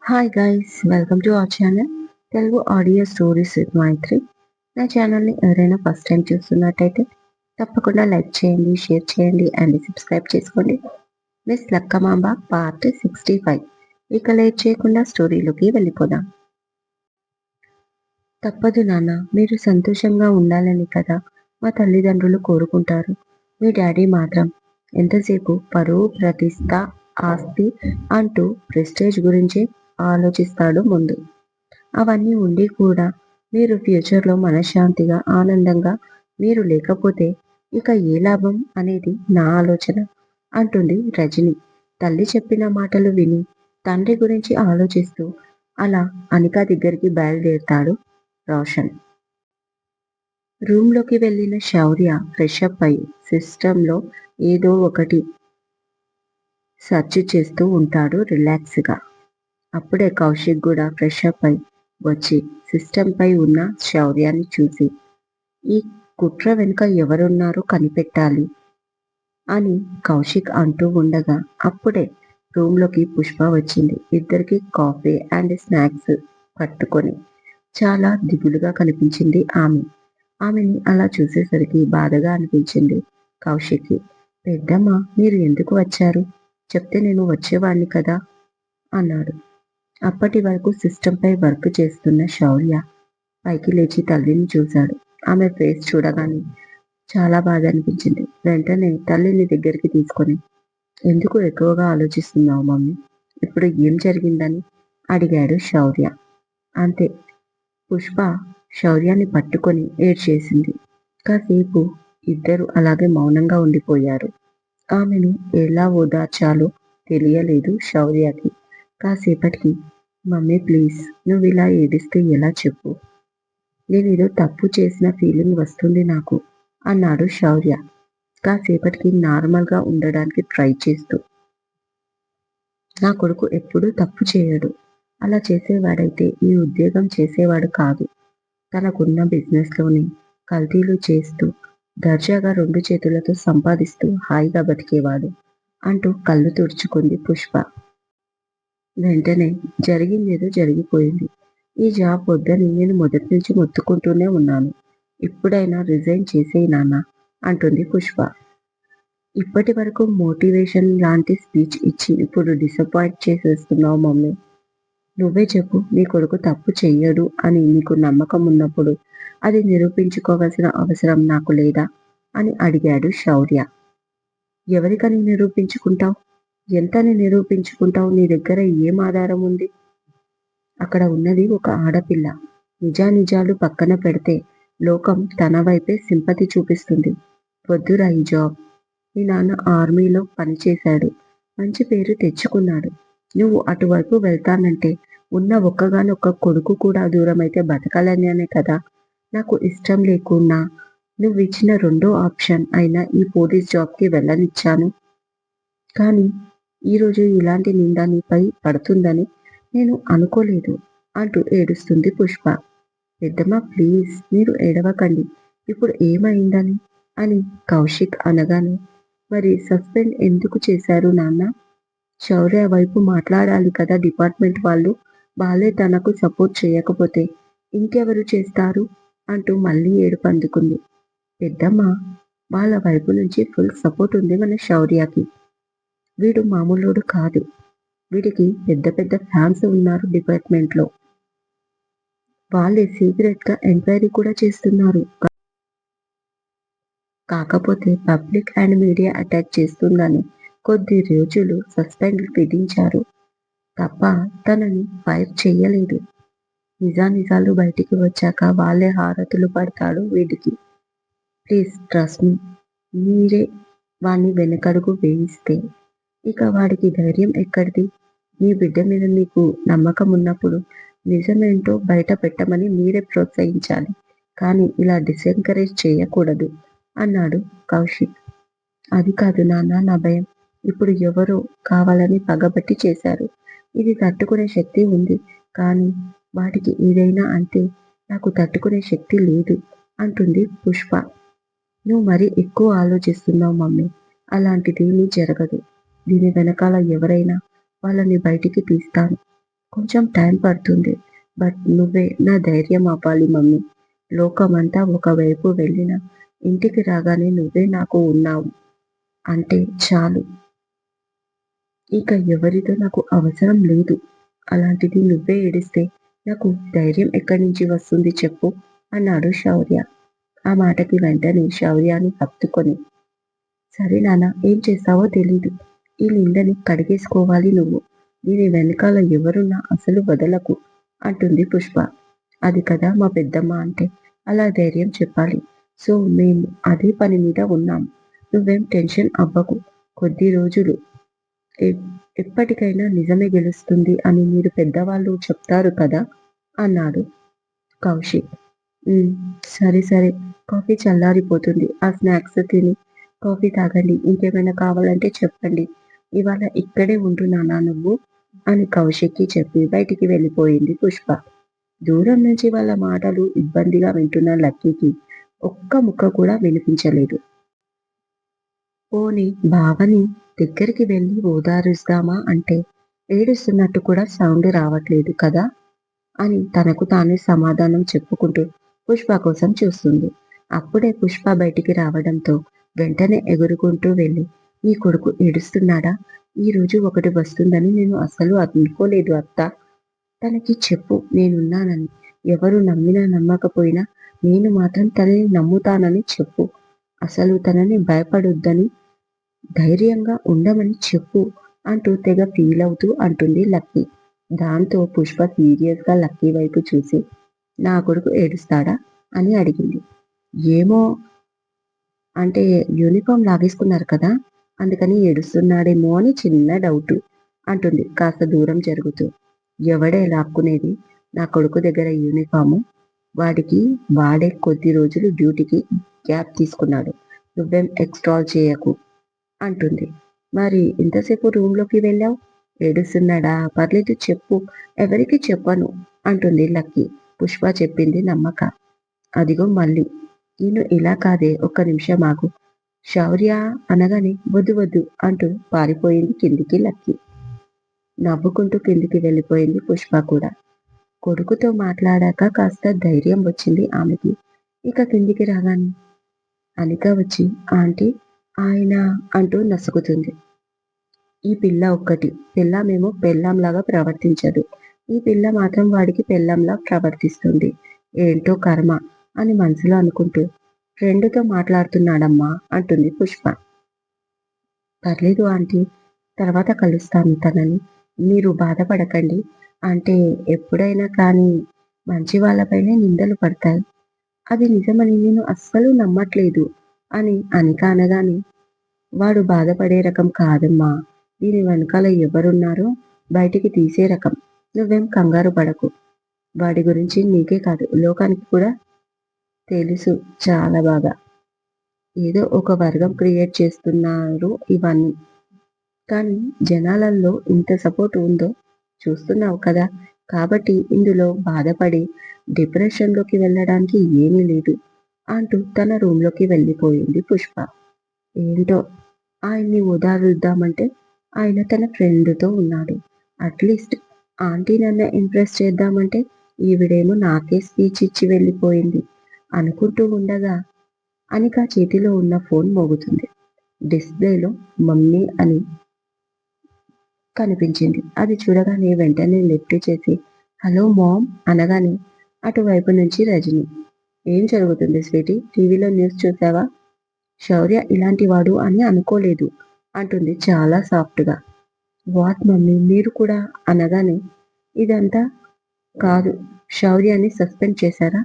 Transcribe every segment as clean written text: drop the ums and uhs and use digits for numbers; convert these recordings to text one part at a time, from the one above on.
Hi guys, welcome to our channel Telugu audio stories with Maitri. నా ఛానల్ని ఎవరైనా ఫస్ట్ టైం చూస్తున్నట్టయితే తప్పకుండా లైక్ చేయండి, షేర్ చేయండి అండ్ సబ్స్క్రైబ్ చేసుకోండి. Miss Lakkamamba part 65. ఇక లేట్ చేయకుండా స్టోరీలోకి వెళ్ళిపోదాం. తప్పదు నాన్న, మీరు సంతోషంగా ఉండాలని కదా మా తల్లిదండ్రులు కోరుకుంటారు. మీ డాడీ మాత్రం ఎంతసేపు పరువు, ప్రతిష్ట, ఆస్తి అంటూ ప్రెస్టేజ్ గురించి ఆలోచిస్తాడు ముందు. అవన్నీ ఉండి కూడా మీరు ఫ్యూచర్లో మనశ్శాంతిగా, ఆనందంగా మీరు లేకపోతే ఇక ఏ లాభం అనేది నా ఆలోచన అంటుంది రజని. తల్లి చెప్పిన మాటలు విని తండ్రి గురించి ఆలోచిస్తూ అలా అనిక దగ్గరికి బయలుదేరుతాడు రోషన్. రూమ్లోకి వెళ్ళిన శౌర్య ఫ్రెషప్ అయి సిస్టంలో ఏదో ఒకటి సెర్చ్ చేస్తూ ఉంటాడు రిలాక్స్గా. అప్పుడే కౌశిక్ కూడా ఫ్రెషప్ అయి వచ్చి సిస్టంపై ఉన్న శౌర్యాన్ని చూసి ఈ కుట్ర వెనుక ఎవరున్నారో కనిపెట్టాలి అని కౌశిక్ అంటూ ఉండగా అప్పుడే రూమ్లోకి పుష్ప వచ్చింది. ఇద్దరికి కాఫీ అండ్ స్నాక్స్ పట్టుకొని చాలా దిగులుగా కనిపించింది ఆమె. ఆమెని అలా చూసేసరికి బాధగా అనిపించింది కౌశిక్కి. పెద్దమ్మ, మీరు ఎందుకు వచ్చారు? చెప్తే నేను వచ్చేవాణ్ణి కదా అన్నాడు. అప్పటి వరకు సిస్టంపై వర్క్ చేస్తున్న శౌర్య పైకి లేచి తల్లిని చూశాడు. ఆమె ఫేస్ చూడగానే చాలా బాధ అనిపించింది. వెంటనే తల్లిని దగ్గరికి తీసుకొని, ఎందుకు ఎక్కువగా ఆలోచిస్తున్నావు మమ్మీ? ఇప్పుడు ఏం జరిగిందని అడిగాడు శౌర్య. అంతే, పుష్ప శౌర్యాన్ని పట్టుకొని ఏడ్చేసింది. కాసేపు ఇద్దరు అలాగే మౌనంగా ఉండిపోయారు. ఆమెను ఎలా ఓదార్చాలో తెలియలేదు శౌర్యకి. కాసేపటికి, మమ్మీ ప్లీజ్, నువ్వు ఇలా ఏడిస్తే ఎలా చెప్పు? నేనేదో తప్పు చేసిన ఫీలింగ్ వస్తుంది నాకు అన్నాడు శౌర్య కాసేపటికి నార్మల్గా ఉండడానికి ట్రై చేస్తూ. నా కొడుకు ఎప్పుడూ తప్పు చేయడు. అలా చేసేవాడైతే ఈ ఉద్యోగం చేసేవాడు కాదు. తనకున్న బిజినెస్లోని కల్తీలు చేస్తూ దర్జాగా రెండు చేతులతో సంపాదిస్తూ హాయిగా బతికేవాడు అంటూ కళ్ళు తుడుచుకుంది పుష్ప. వెంటనే జరిగిందేదో జరిగిపోయింది. ఈ జాబ్ వద్దని నేను మొదటి నుంచి మొత్తుకుంటూనే ఉన్నాను. ఇప్పుడైనా రిజైన్ చేసేయి నాన్న అంటుంది పుష్ప. ఇప్పటి వరకు మోటివేషన్ లాంటి స్పీచ్ ఇచ్చి ఇప్పుడు డిసప్పాయింట్ చేసేస్తున్నావు మమ్మీ. నువ్వే చెప్పు, నీ కొడుకు తప్పు చెయ్యడు అని నీకు నమ్మకం ఉన్నప్పుడు అది నిరూపించుకోవాల్సిన అవసరం నాకు లేదా అని అడిగాడు శౌర్య. ఎవరికని నిరూపించుకుంటావు? ఎంతని నిరూపించుకుంటావు? నీ దగ్గర ఏం ఆధారం ఉంది? అక్కడ ఉన్నది ఒక ఆడపిల్ల. నిజానిజాలు పక్కన పెడితే లోకం తన వైపే సింపతి చూపిస్తుంది. వద్దురా ఈ జాబ్. మీ నాన్న ఆర్మీలో పనిచేశాడు, మంచి పేరు తెచ్చుకున్నాడు. నువ్వు అటువైపు వెళ్తానంటే ఉన్న ఒక్కగానొక్క కొడుకు కూడా దూరమైతే బతకాలనే కదా నాకు ఇష్టం లేకున్నా నువ్విచ్చిన రెండో ఆప్షన్ అయిన ఈ పోలీస్ జాబ్కి వెళ్ళనిచ్చాను. కానీ ఈరోజు ఇలాంటి నింద నీపై పడుతుందని నేను అనుకోలేదు అంటూ ఏడుస్తుంది పుష్ప. పెద్దమ్మ ప్లీజ్, మీరు ఏడవకండి. ఇప్పుడు ఏమైందని అని కౌశిక్ అనగానే, మరి సస్పెండ్ ఎందుకు చేశారు నాన్న? శౌర్య వైపు మాట్లాడాలి కదా డిపార్ట్మెంట్ వాళ్ళు. వాళ్ళే తనకు సపోర్ట్ చేయకపోతే ఇంకెవరు చేస్తారు అంటూ మళ్ళీ ఏడుపు అందుకుంది. పెద్దమ్మ, వాళ్ళ వైపు నుంచి ఫుల్ సపోర్ట్ ఉంది మన శౌర్యకి. వీడు మామూలోడు కాదు. వీడికి పెద్ద పెద్ద ఫ్యాన్స్ ఉన్నారు డిపార్ట్మెంట్లో. వాళ్ళే సీక్రెట్గా ఎంక్వైరీ కూడా చేస్తున్నారు. కాకపోతే పబ్లిక్ అండ్ మీడియా అటాక్ చేస్తుందని కొద్ది రోజులు సస్పెండ్ విధించారు తప్ప తనని ఫైర్ చెయ్యలేదు. నిజానిజాలు బయటికి వచ్చాక వాళ్ళే హారతులు పడతాడు వీడికి. Please trust me. మీరే వాణ్ణి వెనకడుగు వేయిస్తే ఇక వాడికి ధైర్యం ఎక్కడిది? మీ బిడ్డ మీద మీకు నమ్మకం ఉన్నప్పుడు నిజమేంటో బయట పెట్టమని మీరే ప్రోత్సహించాలి, కానీ ఇలా డిసెంకరేజ్ చేయకూడదు అన్నాడు కౌశిక్. అది కాదు నాన్న నా భయం. ఇప్పుడు ఎవరో కావాలని పగబట్టి చేశారు. ఇది తట్టుకునే శక్తి ఉంది, కానీ వాటికి ఏదైనా అంటే నాకు తట్టుకునే శక్తి లేదు అంటుంది పుష్ప. నువ్వు మరీ ఎక్కువ ఆలోచిస్తున్నావు మమ్మీ. అలాంటిదేమీ జరగదు. దీని వెనకాల ఎవరైనా వాళ్ళని బయటికి తీస్తాను. కొంచెం టైం పడుతుంది. బట్ నువ్వే నా ధైర్యం ఆపాలి మమ్మీ. లోకమంతా ఒకవైపు వెళ్ళినా ఇంటికి రాగానే నువ్వే నాకు ఉన్నావు అంటే చాలు. ఇక ఎవరితో నాకు అవసరం లేదు. అలాంటిది నువ్వే ఏడిస్తే నాకు ధైర్యం ఎక్కడి నుంచి వస్తుంది చెప్పు అన్నాడు శౌర్య. ఆ మాటకి వెంటనే శౌర్యాన్ని హత్తుకొని, సరే నాన్న, ఏం చేస్తావో తెలీదు. ఈ నిందని కడిగేసుకోవాలి నువ్వు. దీని వెనకాల ఎవరున్నా అసలు వదలకు అంటుంది పుష్ప. అది కదా మా పెద్దమ్మ అంటే, అలా ధైర్యం చెప్పాలి. సో మేము అదే పని మీద ఉన్నాం. నువ్వేం టెన్షన్ అవ్వకు. కొద్ది రోజులు ఎ- ఎప్పటికైనా నిజమే గెలుస్తుంది అని మీరు పెద్దవాళ్ళు చెప్తారు కదా అన్నాడు కౌశిక్. "ఉమ్, సరే సరే, కాఫీ చల్లారిపోతుంది. ఆ స్నాక్స్ తిని కాఫీ తాగండి. ఇంకేమైనా కావాలంటే చెప్పండి. ఇవాళ ఇక్కడే ఉండు నాన్నా నువ్వు" అని కౌశిక్కి చెప్పి బయటికి వెళ్ళిపోయింది పుష్ప. దూరం నుంచి వాళ్ళ మాటలు ఇబ్బందిగా వింటున్న లక్కీకి ఒక్క ముక్క కూడా వినిపించలేదు. పోనీ బావని దగ్గరికి వెళ్ళి ఓదారుస్తామా అంటే ఏడుస్తున్నట్టు కూడా సౌండ్ రావట్లేదు కదా అని తనకు తానే సమాధానం చెప్పుకుంటూ పుష్ప కోసం చూస్తుంది. అప్పుడే పుష్ప బయటికి రావడంతో వెంటనే ఎగురుకుంటూ వెళ్ళి, "నీ కొడుకు ఏడుస్తున్నాడా? ఈరోజు ఒకటి వస్తుందని నేను అస్సలు అనుకోలేదు అత్త. తనకి చెప్పు నేనున్నానని. ఎవరు నమ్మినా నమ్మకపోయినా నేను మాత్రం తనని నమ్ముతానని చెప్పు. అసలు తనని భయపడొద్దని, ధైర్యంగా ఉండమని చెప్పు" అంటూ తెగ ఫీల్ అవుతూ అంటుంది లక్కీ. దాంతో పుష్ప సీరియస్ గా లక్కీ వైపు చూసి, "నా కొడుకు ఏడుస్తాడా?" అని అడిగింది. "ఏమో, అంటే యూనిఫామ్ లాగేసుకున్నారు కదా, అందుకని ఏడుస్తున్నాడేమో అని చిన్న డౌటు" అంటుంది కాస్త దూరం జరుగుతూ. "ఎవడే లాక్కునేది? నా కొడుకు దగ్గర యూనిఫాము. వాడికి వాడే కొద్ది రోజులు డ్యూటీకి గ్యాప్ తీసుకున్నాడు. నువ్వేం ఎక్స్ట్రాల్ చేయకు" అంటుంది. "మరి ఇంతసేపు రూమ్‌లోకి వెళ్ళావు? ఏడుస్తున్నాడా? పర్లేదు చెప్పు. ఎవరికీ చెప్పను" అంటుంది లక్కీ. పుష్ప చెప్పింది నమ్మక. "అదిగో మళ్ళీ. నేను ఇలా కాదే, ఒక్క నిమిషం ఆగు." శౌర్య అనగానే "వద్దు వద్దు" అంటూ పారిపోయింది కిందికి లక్కీ. నవ్వుకుంటూ కిందికి వెళ్ళిపోయింది పుష్ప కూడా. కొడుకుతో మాట్లాడాక కాస్త ధైర్యం వచ్చింది ఆమెకి. ఇక కిందికి రాగానే అనిక వచ్చి, "ఆంటీ, ఆయన" అంటూ నసుకుతుంది. "ఈ పిల్ల ఒక్కటి. పెళ్ళామేమో పెళ్ళాంలాగా ప్రవర్తించదు. ఈ పిల్ల మాత్రం వాడికి పెళ్ళాంలా ప్రవర్తిస్తుంది. ఏంటో కర్మ" అని మనసులో అనుకుంటూ, "ఫ్రెండుతో మాట్లాడుతున్నాడమ్మా" అంటుంది పుష్ప. "పర్లేదు ఆంటీ, తర్వాత కలుస్తాను తనని. మీరు బాధపడకండి. అంటే ఎప్పుడైనా కానీ మంచి వాళ్ళపైనే నిందలు పడతాయి. అది నిజమని నేను అస్సలు నమ్మట్లేదు" అని అనిక అనగానే, "వాడు బాధపడే రకం కాదమ్మా. దీని వెనకాల ఎవరున్నారో బయటికి తీసే రకం. నువ్వేం కంగారు పడకు. వాడి గురించి నీకే కాదు, లోకానికి కూడా తెలుసు చాలా బాగా. ఏదో ఒక వర్గం క్రియేట్ చేస్తున్నారు ఇవన్నీ. కానీ జనాలల్లో ఇంత సపోర్ట్ ఉందో చూస్తున్నావు కదా. కాబట్టి ఇందులో బాధపడి డిప్రెషన్‌లోకి వెళ్ళడానికి ఏమీ లేదు" అంటూ తన రూమ్‌లోకి వెళ్ళిపోయింది పుష్ప. ఏంటో, ఆయన్ని ఓదారుద్దామంటే ఆయన తన ఫ్రెండ్‌తో ఉన్నాడు. అట్‌లీస్ట్ ఆంటీనన్నా ఇంప్రెస్ చేద్దామంటే ఈవిడేమో నాకే స్పీచ్ ఇచ్చి వెళ్ళిపోయింది అనుకుంటూ ఉండగా అనిక చేతిలో ఉన్న ఫోన్ మోగుతుంది. డిస్‌ప్లేలో మమ్మీ అని కనిపించింది. అది చూడగానే వెంటనే లిఫ్ట్ చేసి, "హలో మామ్" అనగానే అటువైపు నుంచి రజని, "ఏం జరుగుతుంది స్వీటీ? టీవీలో న్యూస్ చూసావా? శౌర్య ఇలాంటివాడు అని అనుకోలేదు" అంటుంది చాలా సాఫ్ట్‌గా. "వాట్ మమ్మీ మీరు కూడా" అనగానే, "ఇదంతా కాదు. శౌర్యని సస్పెండ్ చేశారా?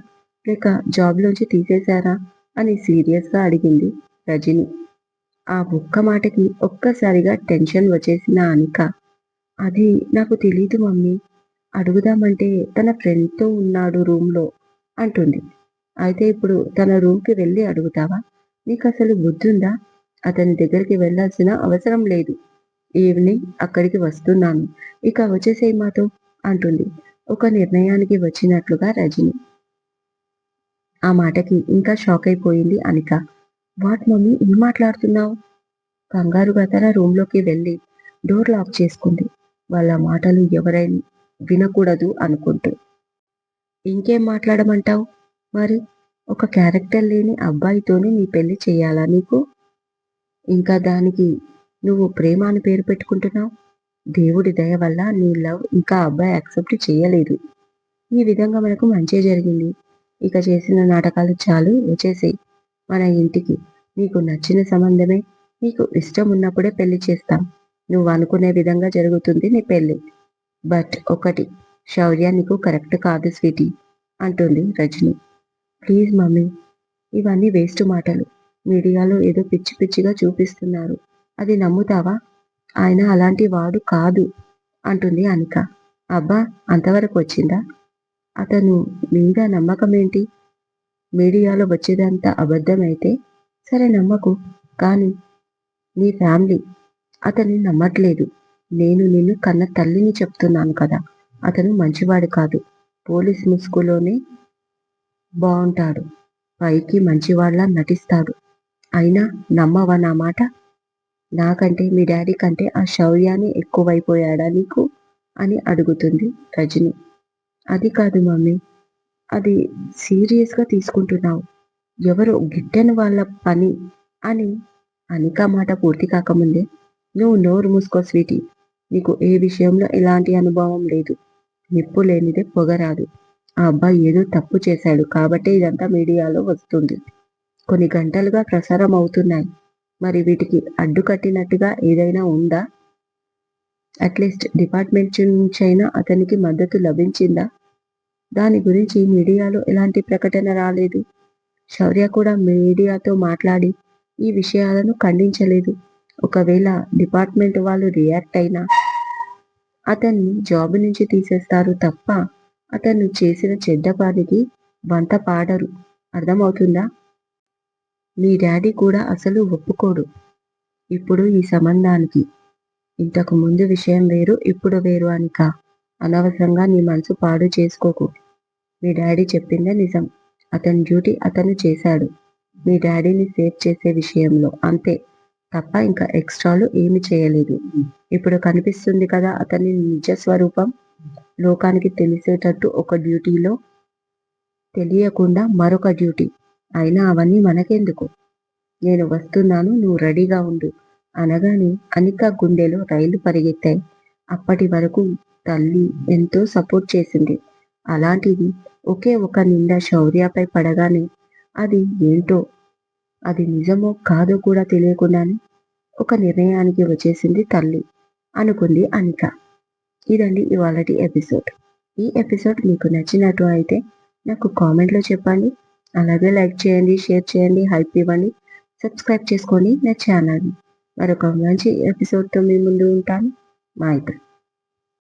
లేక జాబ్‌లోంచి తీసేశారా?" అని సీరియస్‌గా అడిగింది రజని. ఆ ఒక్క మాటకి ఒక్కసారిగా టెన్షన్ వచ్చేసిన అనిక, "అది నాకు తెలీదు మమ్మీ. అడుగుదామంటే తన ఫ్రెండ్‌తో ఉన్నాడు రూమ్‌లో" అంటుంది. "అయితే ఇప్పుడు తన రూమ్‌కి వెళ్ళి అడుగుతావా? నీకసలు బుద్ధుందా? అతని దగ్గరికి వెళ్ళాల్సిన అవసరం లేదు. ఈవినింగ్ అక్కడికి వస్తున్నాను. ఇక వచ్చేసేయ్ మాతో" అంటుంది ఒక నిర్ణయానికి వచ్చినట్లుగా రజని. ఆ మాటకి ఇంకా షాకయిపోయింది అనిక. "వాట్ మమ్మీ, ఏం మాట్లాడుతున్నావు?" కంగారుగా తన రూమ్‌లోకి వెళ్ళి డోర్ లాక్ చేసుకుంది. వాళ్ళ మాటలు ఎవరైనా వినకూడదు అనుకుంటూ. ఇంకేం మాట్లాడమంటావు? మరి ఒక క్యారెక్టర్ లేని అబ్బాయితోనే నీ పెళ్లి చేయాలా నీకు? ఇంకా దానికి నువ్వు ప్రేమ అని పేరు పెట్టుకుంటున్నావు. దేవుడి దయ వల్ల నీ లవ్ ఇంకా అబ్బాయి యాక్సెప్ట్ చేయలేదు. ఈ విధంగా మనకు మంచే జరిగింది. ఇక చేసిన నాటకాలు చాలు, వచ్చేసేయ్ మన ఇంటికి. నీకు నచ్చిన సంబంధమే, నీకు ఇష్టం ఉన్నప్పుడే పెళ్లి చేస్తాం. నువ్వు అనుకునే విధంగా జరుగుతుంది నీ పెళ్లి. బట్ ఒకటి, శౌర్య నీకు కరెక్ట్ కాదు స్వీటీ అంటుంది రజని. ప్లీజ్ మమ్మీ, ఇవన్నీ వేస్ట్ మాటలు. మీడియాలో ఏదో పిచ్చి పిచ్చిగా చూపిస్తున్నారు. అది నమ్ముతావా? ఆయన అలాంటి వాడు కాదు అంటుంది అనిక. అబ్బా, అంతవరకు వచ్చిందా? అతను మీద నమ్మకం ఏంటి? మీడియాలో వచ్చేదంతా అబద్ధమైతే సరే నమ్మకు, కానీ నీ ఫ్యామిలీ అతన్ని నమ్మట్లేదు. నేను నిన్ను కన్న తల్లిని చెప్తున్నాను కదా. అతను మంచివాడు కాదు. పోలీస్ ముసుగులోనే బాగుంటాడు, పైకి మంచివాళ్ళ నటిస్తాడు. అయినా నమ్మవా నా మాట? నాకంటే మీ డాడీ కంటే ఆ శౌర్యాన్ని ఎక్కువైపోయాడా నీకు అని అడుగుతుంది రజని. అది కాదు మమ్మీ, అది సీరియస్గా తీసుకుంటున్నావు. ఎవరో గిట్టని వాళ్ళ పని అని అనిక మాట పూర్తి కాకముందే, నువ్వు నోరు మూసుకో స్వీటీ. నీకు ఏ విషయంలో ఎలాంటి అనుభవం లేదు. నిప్పు లేనిదే పొగరాదు. ఆ అబ్బాయి ఏదో తప్పు చేశాడు కాబట్టే ఇదంతా మీడియాలో వస్తుంది. కొన్ని గంటలుగా ప్రసారం అవుతున్నాయి. మరి వీటికి అడ్డుకట్టినట్టుగా ఏదైనా ఉందా? అట్లీస్ట్ డిపార్ట్మెంట్ నుంచైనా అతనికి మద్దతు లభించిందా? దాని గురించి మీడియాలో ఎలాంటి ప్రకటన రాలేదు. శౌర్య కూడా మీడియాతో మాట్లాడి ఈ విషయాలను ఖండించలేదు. ఒకవేళ డిపార్ట్మెంట్ వాళ్ళు రియాక్ట్ అయినా అతన్ని జాబ్ నుంచి తీసేస్తారు తప్ప అతను చేసిన చెడ్డ పనికి వంత పాడరు. అర్థమవుతుందా? మీ డాడీ కూడా అసలు ఒప్పుకోడు ఇప్పుడు ఈ సంబంధానికి. ఇంతకు ముందు విషయం వేరు, ఇప్పుడు వేరు అనిక. అనవసరంగా నీ మనసు పాడు చేసుకోకు. మీ డాడీ చెప్పిందే నిజం. అతని డ్యూటీ అతను చేశాడు, మీ డాడీని సేవ్ చేసే విషయంలో, అంతే. తప్ప ఇంకా ఎక్స్ట్రాలు ఏమి చేయలేదు. ఇప్పుడు కనిపిస్తుంది కదా అతని నిజ స్వరూపం. లోకానికి తెలిసేటట్టు ఒక డ్యూటీలో తెలియకుండా మరొక డ్యూటీ. అయినా అవన్నీ మనకెందుకు? నేను వస్తున్నాను, నువ్వు రెడీగా ఉండు అనగానే అనిక గుండెలో రైలు పరిగెత్తాయి. అప్పటి వరకు తల్లి ఎంతో సపోర్ట్ చేసింది. అలాంటిది ఒకే ఒక నింద శౌర్యపై పడగానే అది ఏంటో, అది నిజమో కాదో కూడా తెలియకుండానే ఒక నిర్ణయానికి వచ్చేసింది తల్లి అనుకుంది అనిక. ఇదండి ఇవాళటి ఎపిసోడ్. ఈ ఎపిసోడ్ మీకు నచ్చినట్టు అయితే నాకు కామెంట్లో చెప్పండి. అలాగే లైక్ చేయండి, షేర్ చేయండి, హైప్ ఇవ్వండి, సబ్స్క్రైబ్ చేసుకోండి నా ఛానల్ని. మరొక మంచి ఎపిసోడ్తో మీ ముందు ఉంటాను. మా ఇద్దరు